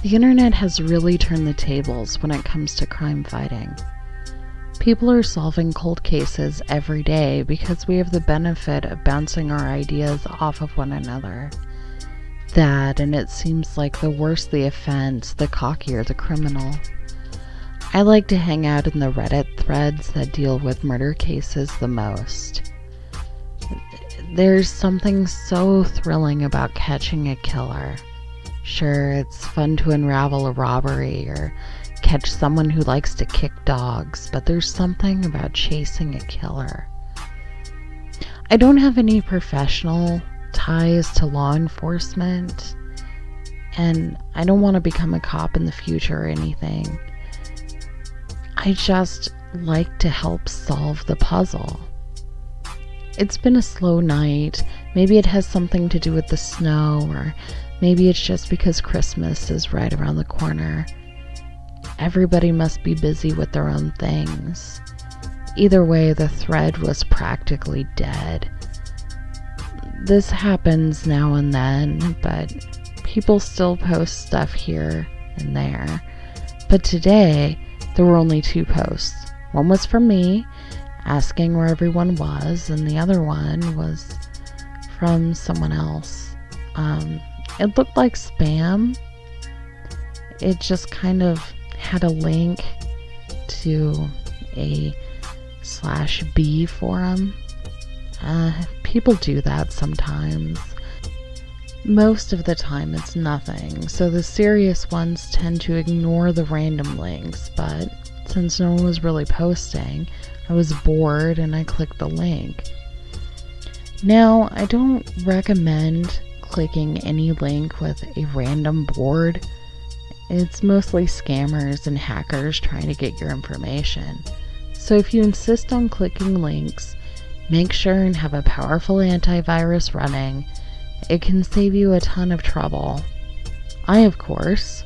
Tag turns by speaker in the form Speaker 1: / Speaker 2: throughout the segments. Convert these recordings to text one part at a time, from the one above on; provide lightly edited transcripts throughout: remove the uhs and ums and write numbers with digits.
Speaker 1: The internet has really turned the tables when it comes to crime fighting. People are solving cold cases every day because we have the benefit of bouncing our ideas off of one another. That, and it seems like the worse the offense, the cockier the criminal. I like to hang out in the Reddit threads that deal with murder cases the most. There's something so thrilling about catching a killer. Sure, it's fun to unravel a robbery or catch someone who likes to kick dogs, but there's something about chasing a killer. I don't have any professional ties to law enforcement, and I don't want to become a cop in the future or anything. I just like to help solve the puzzle. It's been a slow night. Maybe it has something to do with the snow, or maybe it's just because Christmas is right around the corner. Everybody must be busy with their own things. Either way, the thread was practically dead. This happens now and then, but people still post stuff here and there. But today, there were only 2 posts. One was from me, asking where everyone was, and the other one was from someone else. It looked like spam. It just kind of had a link to a /B forum. People do that sometimes. Most of the time it's nothing, so the serious ones tend to ignore the random links, but since no one was really posting, I was bored and I clicked the link. Now, I don't recommend clicking any link with a random board. It's mostly scammers and hackers trying to get your information. So if you insist on clicking links, make sure and have a powerful antivirus running. It can save you a ton of trouble. I, of course,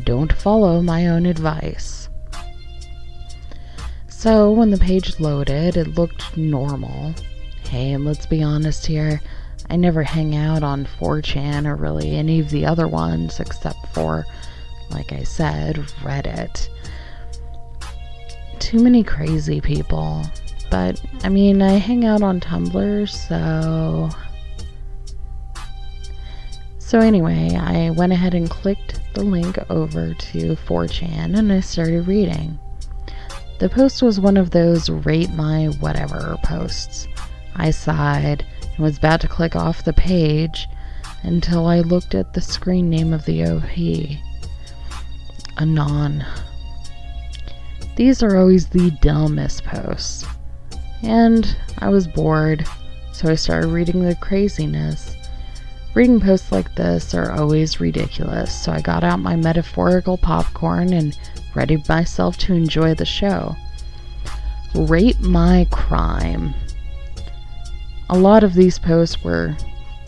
Speaker 1: don't follow my own advice. So when the page loaded, it looked normal. Hey, and let's be honest here, I never hang out on 4chan or really any of the other ones except for, like I said, Reddit. Too many crazy people. But, I mean, I hang out on Tumblr, So anyway, I went ahead and clicked the link over to 4chan and I started reading. The post was one of those rate my whatever posts. I sighed and was about to click off the page until I looked at the screen name of the OP. Anon. These are always the dumbest posts. And I was bored, so I started reading the craziness. Reading posts like this are always ridiculous, so I got out my metaphorical popcorn and readied myself to enjoy the show. Rate my crime. A lot of these posts were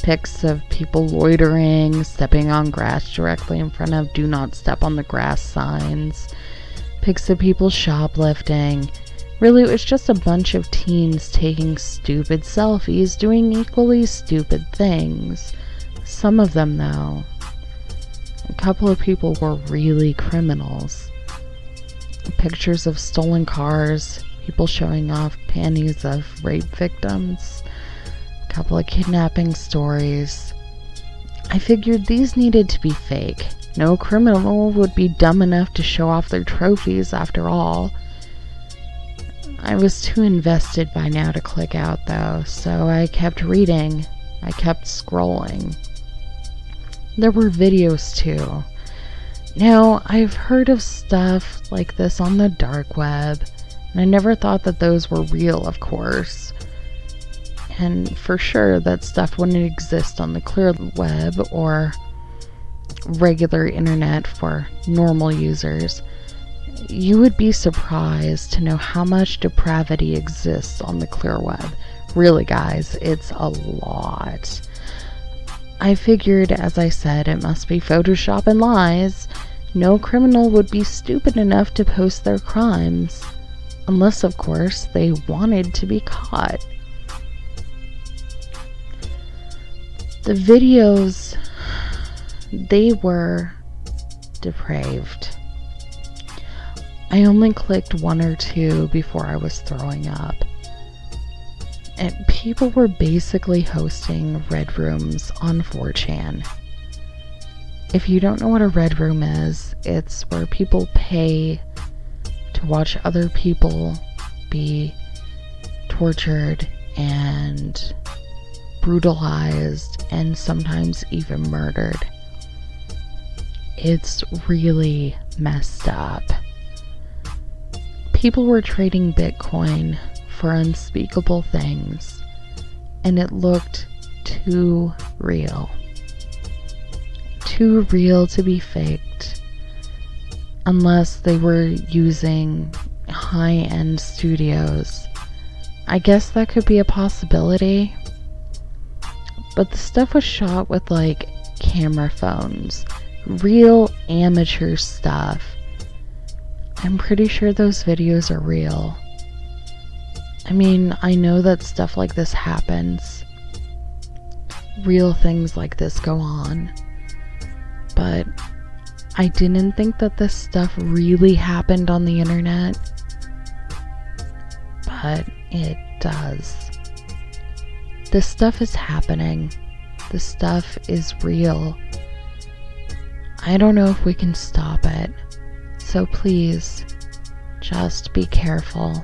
Speaker 1: pics of people loitering, stepping on grass directly in front of "Do Not Step on the Grass" signs, pics of people shoplifting. Really, it was just a bunch of teens taking stupid selfies, doing equally stupid things. Some of them, though, a couple of people were really criminals. Pictures of stolen cars, people showing off panties of rape victims, a couple of kidnapping stories. I figured these needed to be fake. No criminal would be dumb enough to show off their trophies after all. I was too invested by now to click out though, so I kept reading. I kept scrolling. There were videos too. Now, I've heard of stuff like this on the dark web, and I never thought that those were real, of course. And for sure, that stuff wouldn't exist on the clear web or regular internet for normal users. You would be surprised to know how much depravity exists on the clear web. Really, guys, it's a lot. I figured, as I said, it must be Photoshop and lies. No criminal would be stupid enough to post their crimes. Unless, of course, they wanted to be caught. The videos, they were depraved. I only clicked 1 or 2 before I was throwing up. And people were basically hosting red rooms on 4chan. If you don't know what a red room is, it's where people pay to watch other people be tortured and brutalized and sometimes even murdered. It's really messed up. People were trading Bitcoin for unspeakable things, and it looked too real. Too real to be faked, unless they were using high-end studios. I guess that could be a possibility, but the stuff was shot with like camera phones, real amateur stuff. I'm pretty sure those videos are real. I mean, I know that stuff like this happens. Real things like this go on. But I didn't think that this stuff really happened on the internet. But it does. This stuff is happening. This stuff is real. I don't know if we can stop it. So please, just be careful.